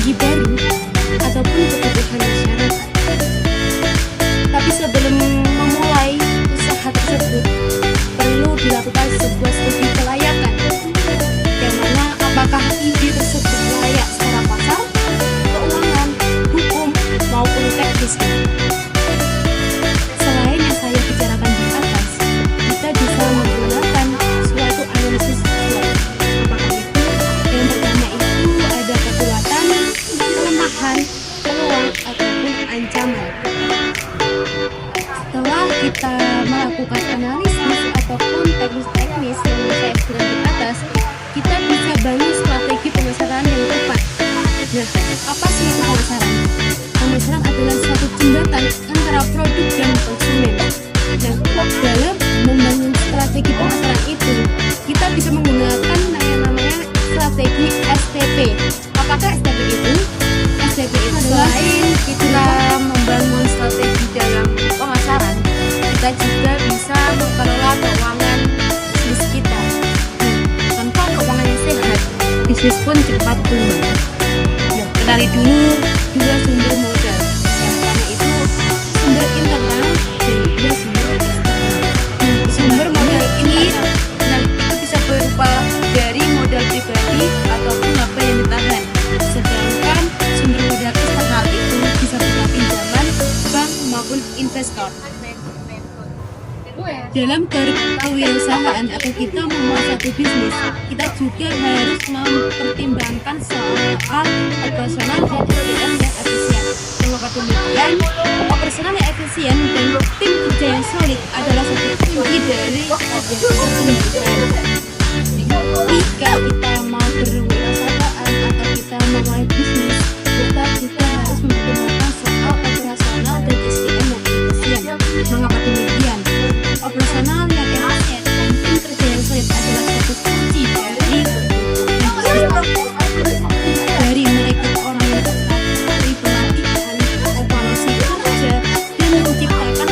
strategi baru ataupun kebutuhan masyarakat. Tapi sebelum memulai usaha tersebut, perlu dilakukan sebuah studi kelayakan, yang mana apakah ide tersebut layak secara pasar, keuangan, hukum, maupun teknisnya. Selain yang saya bicarakan di atas, kita bisa menggunakan suatu analisis SWOT. Apakah itu? Yang pertama itu ada kekuatan, kelemahan, peluang, ataupun ancaman. Setelah kita melakukan analisis ataupun teknis-teknis yang saya bilang di atas, kita bisa bangun strategi pemasaran yang tepat. Nah, apa sih itu pemasaran? Pemasaran adalah suatu jembatan antara produk dan konsumen. Nah, dalam membangun strategi pemasaran itu, kita bisa menggunakan yang namanya strategi STP. Apakah STP itu? STP itu selain kita membangun strategi dalam pemasaran, kita juga bisa mengelola keuangan bisnis kita. Tanpa keuangan yang sehat, bisnis pun cepat tumbuh. Nah, kenali dulu dua sumber modal. Yang pertama itu sumber internal dan juga sumber eksternal. Sumber modal ini itu bisa berupa dari modal pribadi ataupun apa yang ditahan. Sedangkan sumber modal eksternal itu bisa berupa pinjaman bank maupun investor. Dalam berkewirausahaan atau kita memulai satu bisnis, kita juga harus mempertimbangkan soal operasional dan SDM yang efisien. Mengapa demikian? Operasional yang efisien dan tim kerja yang solid adalah satu kunci dari keberhasilan. Jika kita mau berwirausahaan atau kita memulai bisnis, kita juga harus mempertimbangkan soal operasional dan SDM yang efisien. Mengapa demikian? Operasional yang efisien dan tim kerja yang solid adalah satu kunci dari merekrut orang yang tepat, dari pelatihan, evaluasi kerja, dan menciptakan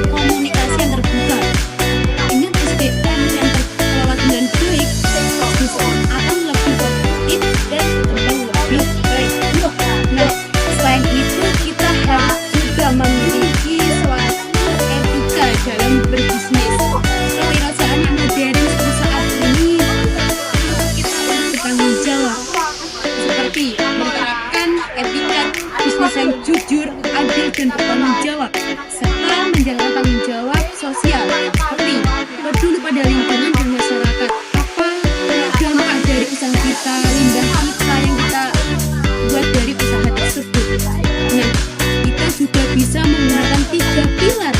komunikasi yang terbuka. Dengan SDM yang terkelola dengan baik, bisnis akan lebih produktif dan berkembang lebih baik. Nah, selain itu kita harus juga memiliki suatu etika dalam berbisnis. Kewirausahaan yang modern seperti saat ini, kita harus bertanggung jawab, seperti menerapkan etika bisnis yang jujur, adil, dan bertanggung jawab, serta menjalankan tanggung jawab sosial seperti peduli pada lingkungan dan masyarakat. Apa dampak dari usaha kita, limbah kita yang kita buat dari usaha tersebut. Nah, kita juga bisa menggunakan 3 pilar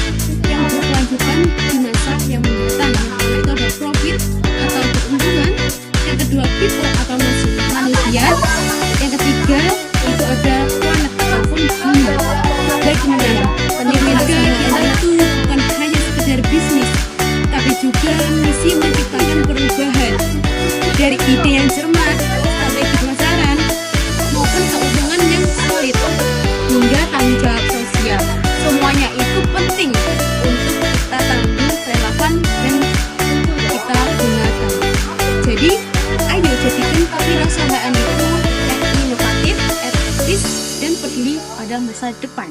yang berkelanjutan di masa yang mendatang. Yang pertama itu ada profit atau keuntungan, yang kedua people atau manusia, yang ketiga itu ada planet ataupun bumi. Baik teman-teman, pendidikan itu bukan hanya sekedar bisnis, tapi juga misi menciptakan perubahan dari ide yang cermat sampai di pemasaran maupun keuangan yang solid hingga tanggung jawab sosial. Semuanya itu penting untuk kita tanggung, relevan, dan kita gunakan. Jadi, ayo jadikan kewirausahaan itu yang inovatif, etis, dan peduli pada masa depan.